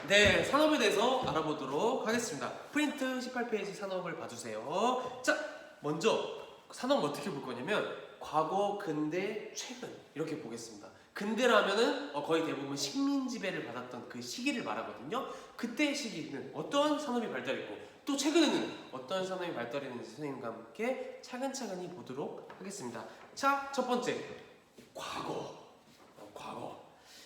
네, 산업에 대해서 알아보도록 하겠습니다. 프린트 18페이지 산업을 봐주세요. 자, 먼저 산업 어떻게 볼 거냐면 과거, 근대, 최근 이렇게 보겠습니다. 근대라면은 거의 대부분 식민 지배를 받았던 그 시기를 말하거든요. 그때 시기는 어떤 산업이 발달했고 또 최근에는 어떤 산업이 발달했는지 선생님과 함께 차근차근히 보도록 하겠습니다. 자, 첫 번째 과거.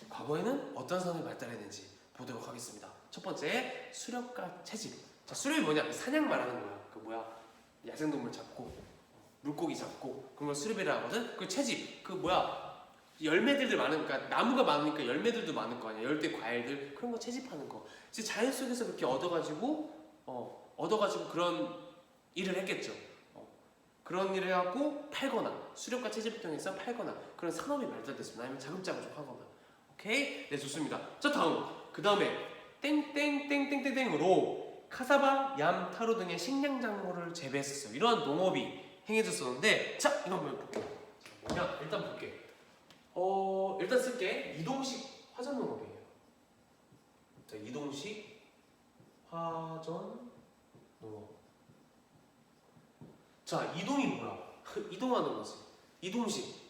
과거에는 어떤 산업이 발달했는지 보도록 하겠습니다. 첫 번째 수렵과 채집. 자, 수렵이 뭐냐? 사냥 말하는 거야. 그 뭐야? 야생동물 잡고 물고기 잡고 그런 걸 수렵이라 하거든. 그 채집 그 뭐야? 열매들도 많으니까 나무가 많으니까 열매들도 많을 거 아니야. 열대 과일들 그런 거 채집하는 거. 이제 자연 속에서 그렇게 얻어가지고 그런 일을 했겠죠. 그런 일을 해갖고 팔거나 수렵과 채집을 통해서 팔거나 그런 산업이 발달됐습니다. 아니면 자급자족 하거나. 오케이? 네, 좋습니다. 자, 그 다음에 땡땡땡땡땡땡으로 카사바, 얌, 타로 등의 식량작물을 재배했었어요. 이러한 농업이 행해졌었는데, 자, 이거 한번 볼게요. 뭐냐? 일단 볼게. 일단 쓸게. 이동식 화전 농업이에요. 자, 이동식 화전 농업. 자, 이동이 뭐야? 이동하는 거지.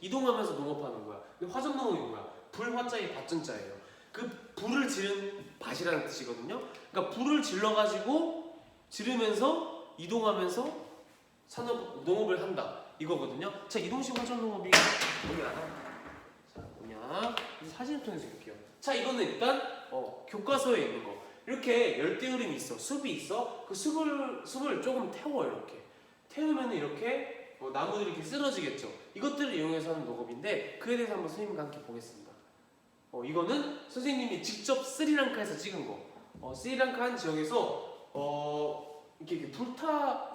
이동하면서 농업하는 거야. 근데 화전 농업이 뭐야? 불 화자에 밭전자예요. 그 불을 지른 밭이라는 뜻이거든요. 그러니까 불을 질러가지고 지르면서 이동하면서 농업을 한다 이거거든요. 자, 이동식 화전 농업이 뭐냐? 자, 뭐냐? 사진을 통해서 볼게요. 자, 이거는 일단 교과서에 있는 거. 이렇게 열대우림이 있어, 숲이 있어. 그 숲을 조금 태워 이렇게. 태우면 이렇게 나무들이 이렇게 쓰러지겠죠. 이것들을 이용해서 하는 농업인데 그에 대해서 한번 선생님과 함께 보겠습니다. 이거는 선생님이 직접 스리랑카에서 찍은 거. 스리랑카 한 지역에서 이렇게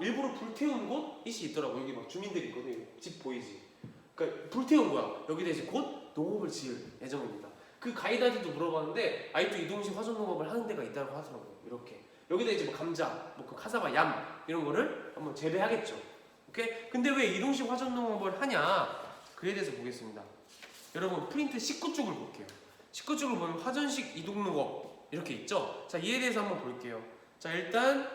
일부러 불태운 곳이 있더라고. 여기 막 주민들이 있거든요. 집 보이지? 그러니까 불태운 거야. 여기 대해서 곧 농업을 지을 예정입니다. 그 가이드한테도 물어봤는데 아직도 이동식 화전 농업을 하는 데가 있다고 하더라고요. 이렇게 여기다 이제 뭐 감자, 뭐 그 카사바, 얌 이런 거를 한번 재배하겠죠. 오케이? 근데 왜 이동식 화전 농업을 하냐? 그에 대해서 보겠습니다. 여러분 프린트 19쪽을 볼게요. 19쪽을 보면 화전식 이동 농업 이렇게 있죠. 자, 이에 대해서 한번 볼게요. 자, 일단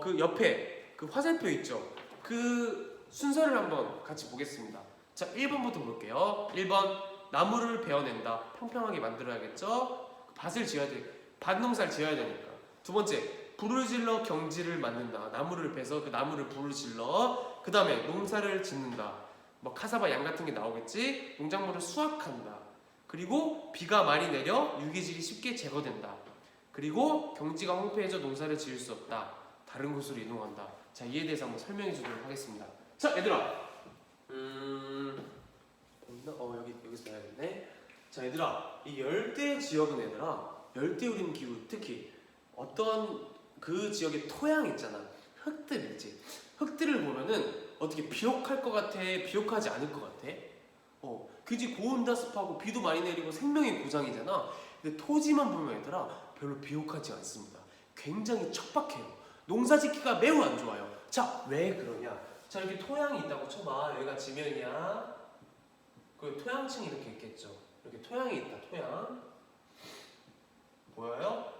그 옆에 그 화살표 있죠. 그 순서를 한번 같이 보겠습니다. 자, 1번부터 볼게요. 1번 나무를 베어낸다. 평평하게 만들어야겠죠. 밭을 지어야 돼. 밭농사를 지어야 되니까. 두 번째, 불을 질러 경지를 만든다. 나무를 베서 그 나무를 불을 질러. 그 다음에 농사를 짓는다. 뭐 카사바, 양 같은 게 나오겠지. 농작물을 수확한다. 그리고 비가 많이 내려 유기질이 쉽게 제거된다. 그리고 경지가 황폐해져 농사를 지을 수 없다. 다른 곳으로 이동한다. 자, 이에 대해서 한번 설명해 주도록 하겠습니다. 자, 얘들아. 여기서 봐야겠네. 자, 얘들아. 이 열대 지역은 열대우림 기후, 특히 어떤 그 지역의 토양 있잖아. 흙들 있지. 흙들을 보면은 어떻게 비옥할 것 같아? 비옥하지 않을 것 같아? 그지 고온다습하고 비도 많이 내리고 생명의 고장이잖아. 근데 토지만 보면 얘들아 별로 비옥하지 않습니다. 굉장히 척박해요. 농사 짓기가 매우 안 좋아요. 자, 왜 그러냐? 자, 여기 토양이 있다고 쳐봐. 여기가 지면이야. 그 토양층이 이렇게 있겠죠. 이렇게 토양이 있다. 토양 보여요?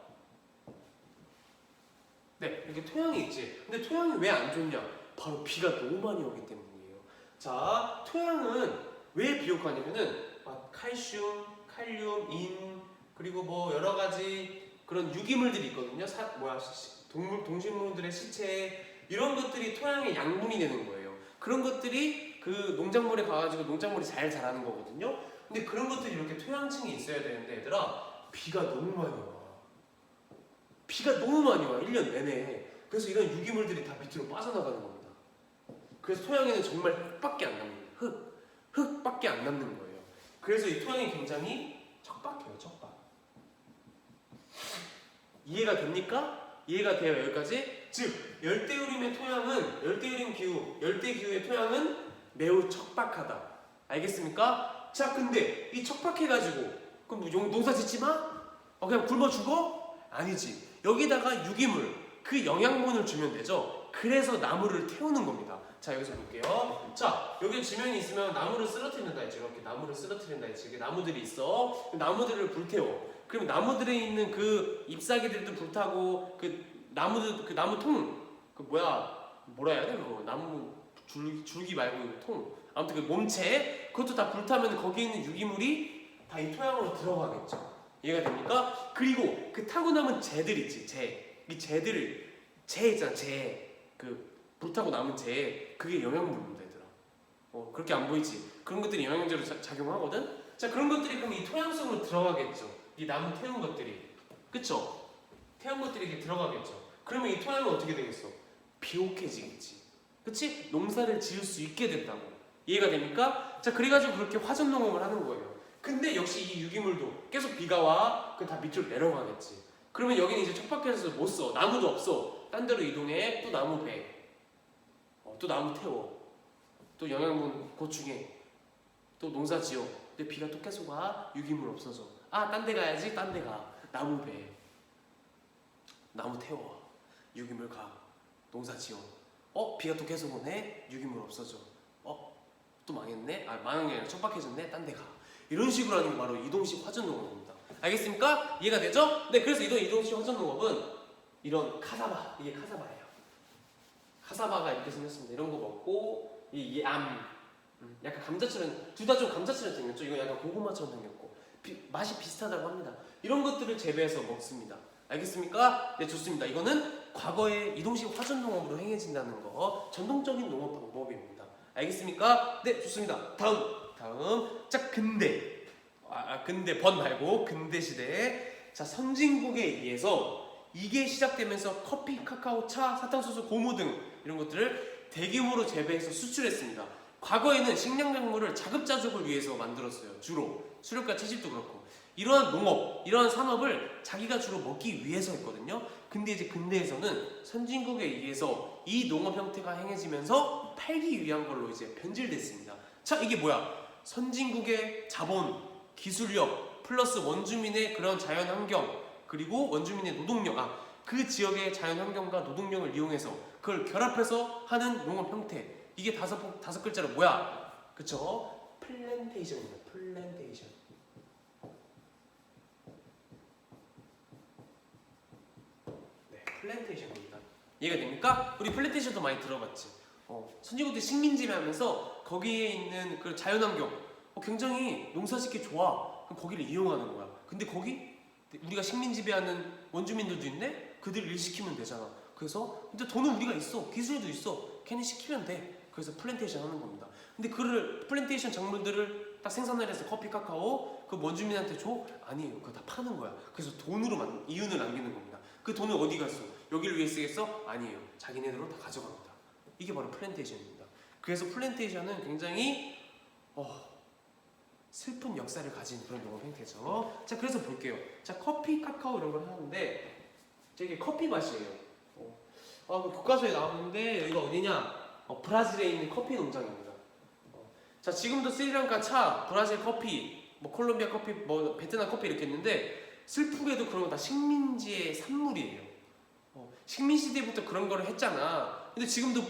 네, 이렇게 토양이 있지. 근데 토양이 왜 안 좋냐? 바로 비가 너무 많이 오기 때문이에요. 자, 토양은 왜 비옥하냐면은 칼슘, 칼륨, 인 그리고 뭐 여러 가지 그런 유기물들이 있거든요. 동식물들의 시체 이런 것들이 토양에 양분이 되는 거예요. 그런 것들이 그 농작물에 가가지고 농작물이 잘 자라는 거거든요. 근데 그런 것들이 이렇게 토양층이 있어야 되는데 얘들아 비가 너무 많이 와. 비가 너무 많이 와. 1년 내내. 그래서 이런 유기물들이 다 밑으로 빠져나가는 겁니다. 그래서 토양에는 정말 흙밖에 안 남는 거예요. 흙밖에 안 남는 거예요. 그래서 이 토양이 굉장히 척박해요. 척박. 이해가 됩니까? 이해가 돼요. 여기까지? 즉 열대우림의 토양은 매우 척박하다. 알겠습니까? 자, 근데 이 척박해가지고 그럼 농사 짓지 마? 그냥 굶어 죽어? 아니지. 여기다가 유기물, 그 영양분을 주면 되죠. 그래서 나무를 태우는 겁니다. 자, 여기서 볼게요. 자, 여기 지면이 있으면 나무를 쓰러뜨린다 했지. 이렇게 나무를 쓰러뜨린다 했지. 이게 나무들이 있어. 나무들을 불태워. 그러면 나무들에 있는 그 잎사귀들도 불타고 그 나무들 그 나무 통 그 뭐라 해야 돼 그거 나무 줄기 말고 통 아무튼 그 몸체 그것도 다 불타면 거기에 있는 유기물이 다 이 토양으로 들어가겠죠. 이해가 됩니까? 그리고 그 타고 남은 재들 있지 이 재들을 재 있잖아 그 불타고 남은 재 그게 영양분입니다 얘들아. 그렇게 안 보이지? 그런 것들이 영양제로 작용하거든. 자 그런 것들이 그럼 이 토양 속으로 들어가겠죠. 이 나무 태운 것들이 그쵸? 태운 것들이 이렇게 들어가겠죠. 그러면 이 토양은 어떻게 되겠어? 비옥해지겠지. 그치? 농사를 지을 수 있게 된다고. 이해가 됩니까? 자 그래가지고 그렇게 화전 농업을 하는 거예요. 근데 역시 이 유기물도 계속 비가 와 그럼 다 밑으로 내려가겠지. 그러면 여기는 이제 척박해서 못 써. 나무도 없어. 딴 데로 이동해. 또 나무 배. 또 나무 태워. 또 영양분 보충해. 또 농사 지어. 근데 비가 또 계속 와. 유기물 없어져. 딴 데 가야지. 딴 데 가. 나무 배. 나무 태워. 유기물 가. 농사 지어. 비가 또 계속 오네. 유기물 없어져. 또 망했네. 망한 게 아니라 척박해졌네. 딴 데 가. 이런 식으로 하는 게 바로 이동식 화전 농업입니다. 알겠습니까? 이해가 되죠? 네, 그래서 이동식 화전 농업은 이런 카사바, 이게 카사바예요. 카사바가 이렇게 생겼습니다. 이런 거 먹고 이 약간 감자처럼 둘 다 좀 감자처럼 생겼죠. 이거 약간 고구마처럼 생겼고 맛이 비슷하다고 합니다. 이런 것들을 재배해서 먹습니다. 알겠습니까? 네, 좋습니다. 이거는 과거의 이동식 화전 농업으로 행해진다는 거 전통적인 농업 방법입니다. 알겠습니까? 네, 좋습니다. 다음 자 근대 근대 번 말고 근대 시대에 자 선진국에 의해서 이게 시작되면서 커피, 카카오, 차, 사탕수수, 고무 등 이런 것들을 대규모로 재배해서 수출했습니다. 과거에는 식량작물을 자급자족을 위해서 만들었어요. 주로 수렵과 채집도 그렇고 이러한 농업, 이러한 산업을 자기가 주로 먹기 위해서 했거든요. 근데 이제 근대에서는 선진국에 의해서 이 농업 형태가 행해지면서 팔기 위한 걸로 이제 변질됐습니다. 자 이게 뭐야? 선진국의 자본, 기술력, 플러스 원주민의 그런 자연환경, 그리고 원주민의 노동력, 그 지역의 자연환경과 노동력을 이용해서 그걸 결합해서 하는 농업 형태. 이게 다섯 글자로 뭐야? 그쵸? 플랜테이션입니다. 플랜테이션. 네, 플랜테이션입니다. 이해가 됩니까? 우리 플랜테이션도 많이 들어봤지. 선진국들 식민지배하면서 거기에 있는 그 자연환경 굉장히 농사짓기 좋아. 그럼 거기를 이용하는 거야. 근데 거기 우리가 식민지배하는 원주민들도 있네? 그들 일 시키면 되잖아. 그래서 근데 돈은 우리가 있어. 기술도 있어. 걔네 시키면 돼. 그래서 플랜테이션 하는 겁니다. 근데 그를 플랜테이션 작물들을 딱 생산을 해서 커피, 카카오 그 원주민한테 줘? 아니에요. 그거 다 파는 거야. 그래서 돈으로 이윤을 남기는 겁니다. 그 돈을 어디 갔어? 여기를 위해 쓰겠어? 아니에요. 자기네들로 다 가져갑니다. 이게 바로 플랜테이션입니다. 그래서 플랜테이션은 굉장히 슬픈 역사를 가진 그런 농업 형태죠. 자, 그래서 볼게요. 자, 커피, 카카오 이런 걸 하는데 이게 커피 맛이에요. 그 교과서에 나오는데 여기가 어디냐? 브라질에 있는 커피 농장입니다. 자, 지금도 스리랑카 차, 브라질 커피, 콜롬비아 커피, 베트남 커피 이렇게 있는데 슬프게도 그런 거 다 식민지의 산물이에요. 식민 시대부터 그런 거를 했잖아. 근데 지금도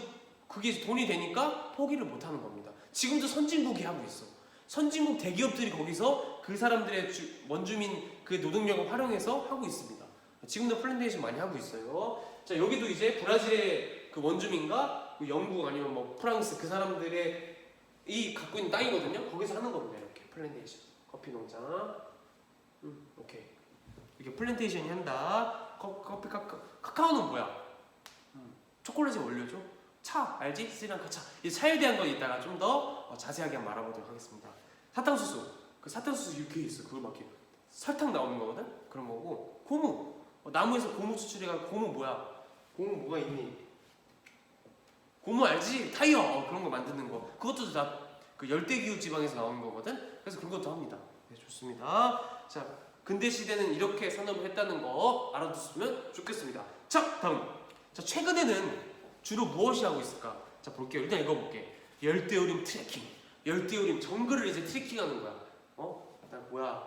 그게 돈이 되니까 포기를 못 하는 겁니다. 지금도 선진국이 하고 있어. 선진국 대기업들이 거기서 그 사람들의 원주민 그 노동력을 활용해서 하고 있습니다. 지금도 플랜테이션 많이 하고 있어요. 자, 여기도 이제 브라질의 그 원주민과 영국 아니면 프랑스 그 사람들의 이 갖고 있는 땅이거든요. 거기서 하는 겁니다. 이렇게 플랜테이션 커피 농장. 오케이. 이렇게 플랜테이션이 한다. 커피 카카오는 뭐야? 초콜릿에 올려줘. 차 알지? 스리랑카 차. 이 차에 대한 건 이따가 좀 더 자세하게 한번 알아보도록 하겠습니다. 사탕수수. 그 사탕수수 육회에 있어. 그걸 막 이렇게 설탕 나오는 거거든. 그런 거고 고무. 나무에서 고무 추출해가 고무 뭐야? 고무 뭐가 있니? 고무 알지? 타이어 그런 거 만드는 거. 그것도 다 그 열대기후 지방에서 나오는 거거든. 그래서 그런 것도 합니다. 네, 좋습니다. 자, 근대 시대는 이렇게 산업을 했다는 거 알아두시면 좋겠습니다. 자, 다음. 자, 최근에는 주로 무엇이 하고 있을까? 자, 볼게요. 일단 읽어볼게. 열대우림 트레킹. 열대우림 정글을 이제 트레킹하는 거야. 일단 뭐야?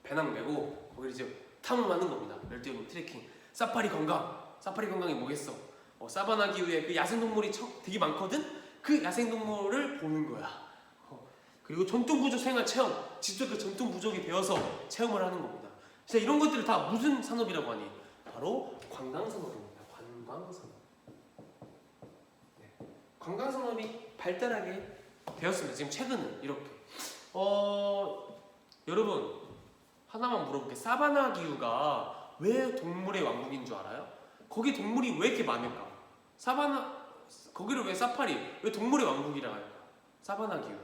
배낭 메고 거기를 이제 탐험하는 겁니다. 열대우림 트레킹. 사파리 관광. 사파리 관광이 뭐겠어? 사바나 기후에 그 야생동물이 되게 많거든? 그 야생동물을 보는 거야. 그리고 전통부족 생활 체험. 직접 그 전통부족이 되어서 체험을 하는 겁니다. 진짜 이런 것들을 다 무슨 산업이라고 하니? 바로 관광산업입니다. 관광산업. 네. 관광산업이 발달하게 되었습니다. 지금 최근은 이렇게. 여러분 하나만 물어볼게요. 사바나 기후가 왜 동물의 왕국인 줄 알아요? 거기 동물이 왜 이렇게 많을까? 거기를 왜 사파리, 왜 동물의 왕국이라 할까? 사바나 기후.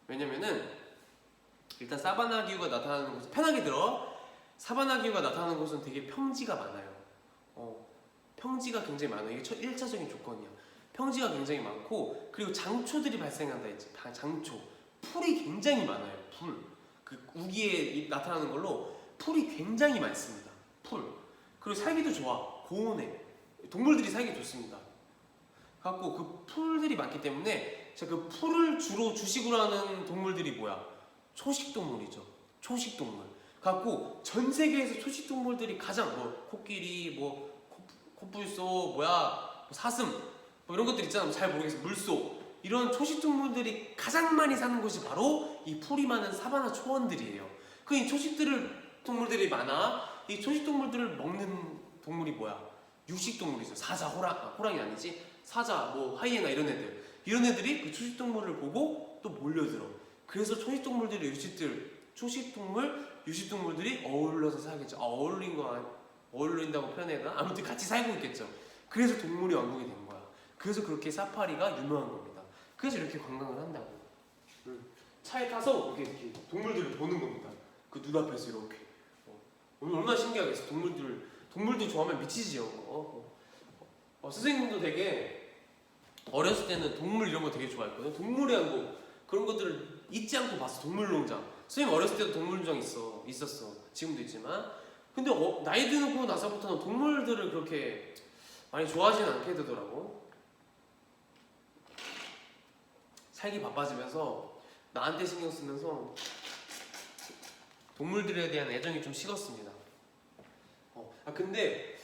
왜냐면은 일단 사바나 기후가 나타나는 곳은, 편하게 들어. 사바나 기후가 나타나는 곳은 되게 평지가 많아요. 평지가 굉장히 많아요. 이게 1차적인 조건이야. 평지가 굉장히 많고, 그리고 장초들이 발생한다 했지. 장초. 풀이 굉장히 많아요. 풀. 그 우기에 나타나는 걸로 풀이 굉장히 많습니다. 풀. 그리고 살기도 좋아. 고온에. 동물들이 살기 좋습니다. 갖고 그 풀들이 많기 때문에 그 풀을 주로 주식으로 하는 동물들이 뭐야? 초식동물이죠. 초식동물. 갖고 전 세계에서 초식동물들이 가장 코끼리, 코뿔소, 사슴 이런 것들 있잖아. 잘 모르겠어. 물소. 이런 초식동물들이 가장 많이 사는 곳이 바로 이 풀이 많은 사바나 초원들이에요. 그 이 초식동물들이 많아. 이 초식동물들을 먹는 동물이 뭐야? 육식동물이죠. 사자, 호랑이 아니지? 사자, 하이에나 이런 애들이 그 초식동물을 보고 또 몰려들어. 그래서 초식동물들이 육식동물들이 어울려서 살겠죠. 어울린다고 표현해야 되나? 아무튼 같이 살고 있겠죠. 그래서 동물이 왕국이 된 거야. 그래서 그렇게 사파리가 유명한 겁니다. 그래서 이렇게 관광을 한다고. 차에 타서 이렇게 동물들을 보는 겁니다. 그 눈앞에서 이렇게. 얼마나 신기하겠어. 동물도 좋아하면 미치지요. 선생님도 되게 어렸을 때는 동물 이런 거 되게 좋아했거든요. 동물의 왕국 그런 것들을 잊지 않고 봤어. 동물농장. 선생님 어렸을 때도 동물농장 있었어. 지금도 있지만. 근데 나이 들고 나서부터는 동물들을 그렇게 많이 좋아하지는 않게 되더라고. 살기 바빠지면서 나한테 신경 쓰면서 동물들에 대한 애정이 좀 식었습니다. 근데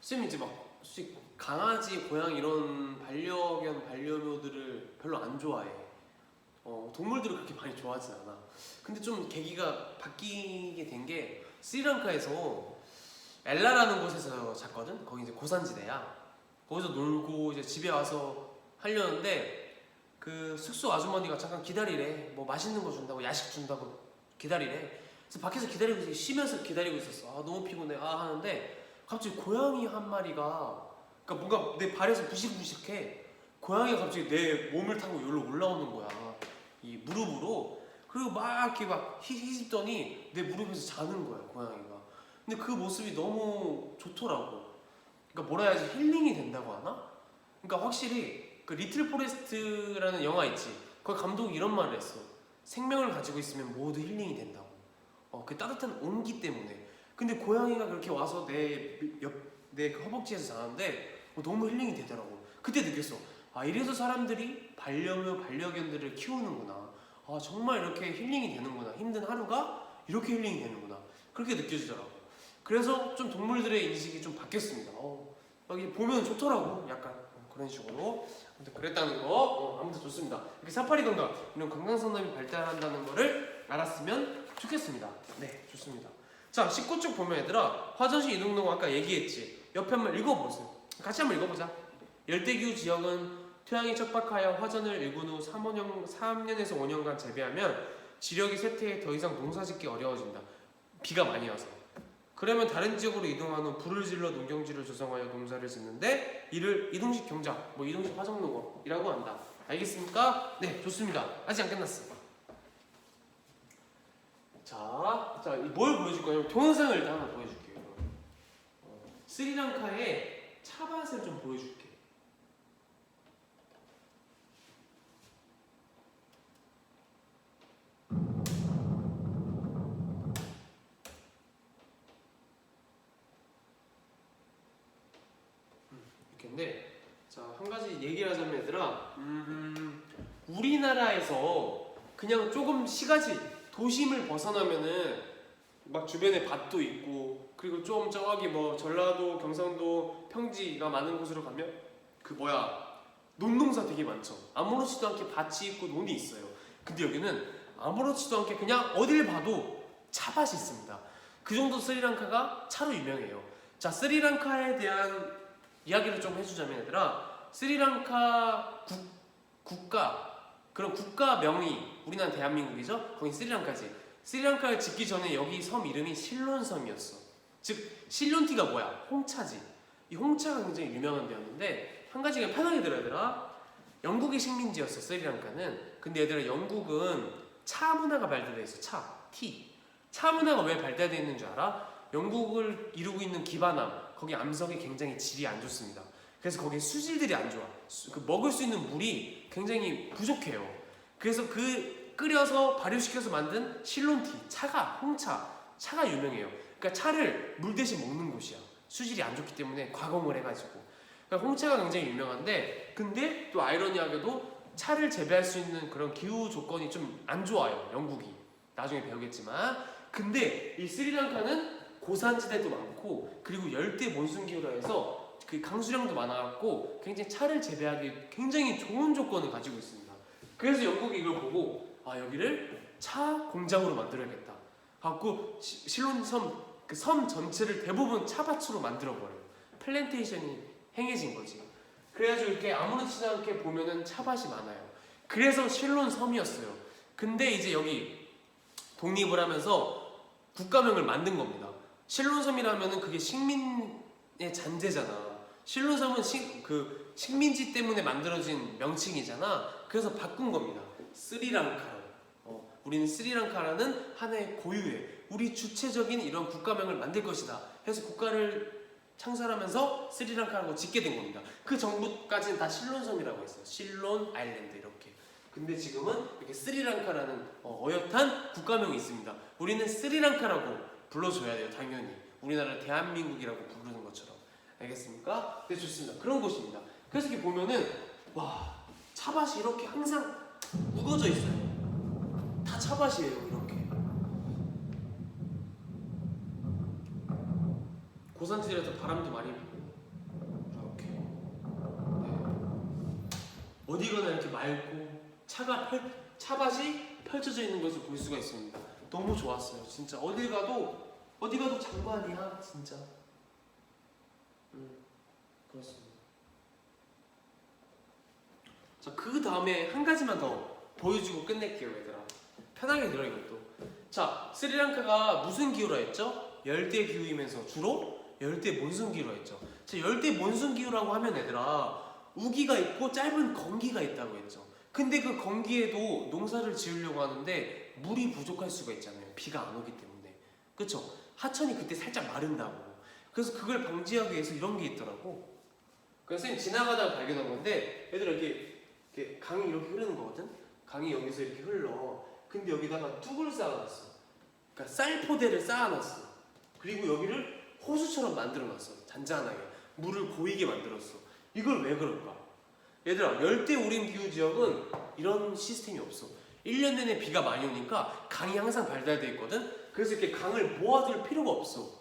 쌤이 이제 솔직히 강아지, 고양이 이런 반려견, 반려묘들을 별로 안 좋아해. 동물들을 그렇게 많이 좋아하진 않아. 근데 좀 계기가 바뀌게 된 게 스리랑카에서 엘라라는 곳에서 잤거든. 거기 이제 고산지대야. 거기서 놀고 이제 집에 와서 하려는데 그 숙소 아주머니가 잠깐 기다리래. 맛있는 거 준다고, 야식 준다고 기다리래. 그래서 밖에서 기다리고 쉬면서 기다리고 있었어. 너무 피곤해. 하는데 갑자기 고양이 한 마리가, 그러니까 뭔가 내 발에서 부식부식해. 고양이가 갑자기 내 몸을 타고 여기로 올라오는 거야. 이 무릎으로. 그리고 이렇게 휘집더니 내 무릎에서 자는 거야, 고양이가. 근데 그 모습이 너무 좋더라고. 그러니까 뭐라 해야지, 힐링이 된다고 하나? 그러니까 확실히 그 리틀 포레스트라는 영화 있지. 거기 감독이 이런 말을 했어. 생명을 가지고 있으면 모두 힐링이 된다고. 그 따뜻한 온기 때문에. 근데 고양이가 그렇게 와서 내 그 허벅지에서 자는데 너무 힐링이 되더라고. 그때 느꼈어. 이래서 사람들이 반려견들을 키우는구나. 정말 이렇게 힐링이 되는구나. 힘든 하루가 이렇게 힐링이 되는구나. 그렇게 느껴지더라고. 그래서 좀 동물들의 인식이 좀 바뀌었습니다. 여기 보면 좋더라고. 약간 그런 식으로. 아무튼 그랬다는 거. 아무튼 좋습니다. 이렇게 사파리 관광, 이런 관광산업이 발달한다는 거를 알았으면 좋겠습니다. 네, 좋습니다. 자, 19쪽 보면 얘들아, 화전시 이동동 아까 얘기했지. 옆에 한번 읽어보세요. 같이 한번 읽어보자. 열대기후 지역은 토양이 척박하여 화전을 일군 후 3년에서 5년간 재배하면 지력이 쇠퇴해 더 이상 농사짓기 어려워진다. 비가 많이 와서. 그러면 다른 지역으로 이동한 후 불을 질러 농경지를 조성하여 농사를 짓는데 이를 이동식 경작, 이동식 화정농업이라고 한다. 알겠습니까? 네, 좋습니다. 아직 안 끝났어. 자, 뭘 보여줄 거냐면 동영상을 일단 하나 보여줄게요. 스리랑카의 차밭을 좀 보여줄게. 이렇게인데, 자, 한 가지 얘기를 하자면 얘들아, 우리나라에서 그냥 조금 도심을 벗어나면은 막 주변에 밭도 있고, 그리고 좀 저기 전라도, 경상도 평지가 많은 곳으로 가면 논농사 되게 많죠. 아무렇지도 않게 밭이 있고 논이 있어요. 근데 여기는 아무렇지도 않게 그냥 어딜 봐도 차밭이 있습니다. 그 정도 스리랑카가 차로 유명해요. 자, 스리랑카에 대한 이야기를 좀 해주자면 얘들아, 스리랑카 국가, 그런 국가명이 우리나라 대한민국이죠. 거기 스리랑카지. 스리랑카를 짓기 전에 여기 섬 이름이 실론섬이었어. 즉 실론티가 뭐야? 홍차지. 이 홍차가 굉장히 유명한 데였는데, 한 가지가 편하게 들어야 되라. 영국의 식민지였어 스리랑카는. 근데 얘들아, 영국은 차 문화가 발달돼 있어. 차 문화가 왜 발달돼 있는 줄 알아? 영국을 이루고 있는 기반함, 거기 암석이 굉장히 질이 안 좋습니다. 그래서 거기에 수질들이 안 좋아. 먹을 수 있는 물이 굉장히 부족해요. 그래서 그 끓여서 발효시켜서 만든 실론티, 홍차가 유명해요. 그러니까 차를 물 대신 먹는 곳이야. 수질이 안 좋기 때문에 과공을 해가지고. 그러니까 홍차가 굉장히 유명한데, 근데 또 아이러니하게도 차를 재배할 수 있는 그런 기후 조건이 좀 안 좋아요, 영국이. 나중에 배우겠지만. 근데 이 스리랑카는 고산지대도 많고, 그리고 열대 몬순 기후라 해서 그 강수량도 많아갖고 굉장히 차를 재배하기 굉장히 좋은 조건을 가지고 있습니다. 그래서 영국이 이걸 보고, 아, 여기를 차 공장으로 만들어야겠다 갖고 실론섬, 그 섬 전체를 대부분 차밭으로 만들어버려요. 플랜테이션이 행해진 거지. 그래가지고 이렇게 아무렇지도 않게 보면은 차밭이 많아요. 그래서 실론섬이었어요. 근데 이제 여기 독립을 하면서 국가명을 만든 겁니다. 실론섬이라면은 그게 식민의 잔재잖아. 실론섬은 식민지 때문에 만들어진 명칭이잖아. 그래서 바꾼 겁니다. 스리랑카로. 우리는 스리랑카라는 하나의 고유의, 우리 주체적인 이런 국가명을 만들 것이다 해서 국가를 창설하면서 스리랑카라고 짓게 된 겁니다. 그 전부까지는 다 실론섬이라고 했어요. 실론 아일랜드 이렇게. 근데 지금은 이렇게 스리랑카라는 어엿한 국가명이 있습니다. 우리는 스리랑카라고 불러줘야 돼요, 당연히. 우리나라 대한민국이라고 부르는 것처럼. 알겠습니까? 네, 좋습니다. 그런 곳입니다. 그래서 이렇게 보면은, 와, 차밭이 이렇게 항상 묵어져 있어요. 다 차밭이에요, 이렇게. 고산지대라서 바람도 많이 불고, 이렇게. 네. 어디 가나 이렇게 맑고, 차밭이 펼쳐져 있는 것을 볼 수가 있습니다. 너무 좋았어요, 진짜. 어디 가도 장관이야, 진짜. 그렇습니다. 자, 그 다음에 한 가지만 더 보여주고 끝낼게요, 얘들아. 편하게 들어, 이것도. 자, 스리랑카가 무슨 기후라 했죠? 열대 기후이면서 주로 열대 몬순 기후라 했죠. 자, 열대 몬순 기후라고 하면 얘들아, 우기가 있고 짧은 건기가 있다고 했죠. 근데 그 건기에도 농사를 지으려고 하는데 물이 부족할 수가 있잖아요. 비가 안 오기 때문에. 그쵸? 하천이 그때 살짝 마른다고. 그래서 그걸 방지하기 위해서 이런 게 있더라고. 그래서 선생님 지나가다가 발견한 건데, 얘들아, 이렇게 강이 이렇게 흐르는 거거든? 강이 여기서 이렇게 흘러. 근데 여기다가 뚝을 쌓아놨어. 그러니까 쌀포대를 쌓아놨어. 그리고 여기를 호수처럼 만들어놨어. 잔잔하게. 물을 고이게 만들었어. 이걸 왜 그럴까? 얘들아, 열대 우림 기후 지역은 이런 시스템이 없어. 1년 내내 비가 많이 오니까 강이 항상 발달돼 있거든? 그래서 이렇게 강을 모아둘 필요가 없어.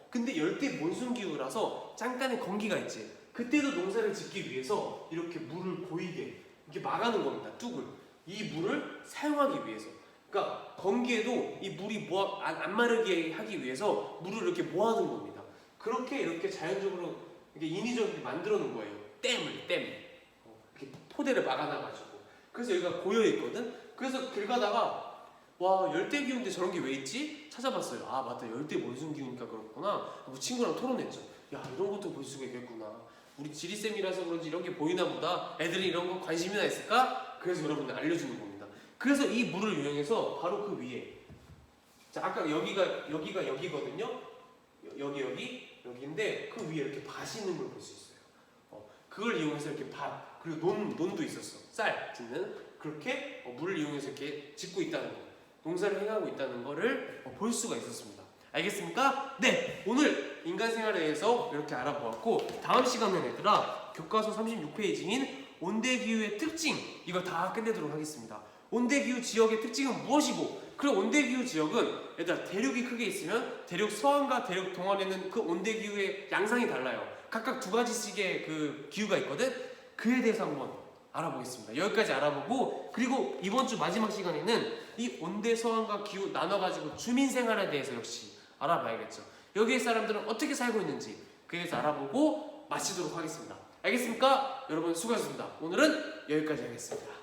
근데 열대 몬순 기후라서 잠깐의 건기가 있지. 그때도 농사를 짓기 위해서 이렇게 물을 고이게 이렇게 막아놓은 겁니다. 뚝을. 이 물을 사용하기 위해서. 그러니까 건기에도 이 물이 안 마르게 하기 위해서 물을 이렇게 모아놓은 겁니다. 그렇게 이렇게 자연적으로 이렇게 인위적으로 만들어 놓은 거예요. 댐. 이렇게 포대를 막아놔가지고. 그래서 여기가 고여있거든? 그래서 길 가다가, 와, 열대기후인데 저런 게 왜 있지? 찾아봤어요. 아, 맞다. 열대 몬순 기후니까 그렇구나 하고 친구랑 토론했죠. 야, 이런 것도 볼 수가 있겠구나. 우리 지리쌤이라서 그런지 이런 게 보이나 보다. 애들이 이런 거 관심이나 있을까? 그래서 여러분들 알려주는 겁니다. 그래서 이 물을 이용해서 바로 그 위에, 자, 아까 여기가 여기거든요. 여기인데 그 위에 이렇게 밭이 있는 걸 볼 수 있어요. 그걸 이용해서 이렇게 밭, 그리고 논도 있었어. 쌀 짓는. 그렇게 물을 이용해서 이렇게 짓고 있다는 거, 농사를 행하고 있다는 거를 볼 수가 있었습니다. 알겠습니까? 네, 오늘 인간생활에 대해서 이렇게 알아보았고, 다음 시간은 얘들아, 교과서 36페이지인 온대기후의 특징, 이걸 다 끝내도록 하겠습니다. 온대기후 지역의 특징은 무엇이고, 그리고 온대기후 지역은 얘들아, 대륙이 크게 있으면 대륙 서안과 대륙 동안에는 그 온대기후의 양상이 달라요. 각각 두 가지씩의 그 기후가 있거든. 그에 대해서 한번 알아보겠습니다. 여기까지 알아보고, 그리고 이번 주 마지막 시간에는 이 온대 서안과 기후 나눠가지고 주민생활에 대해서 역시 알아봐야겠죠. 여기의 사람들은 어떻게 살고 있는지 그에 대해서 알아보고 마치도록 하겠습니다. 알겠습니까? 여러분 수고하셨습니다. 오늘은 여기까지 하겠습니다.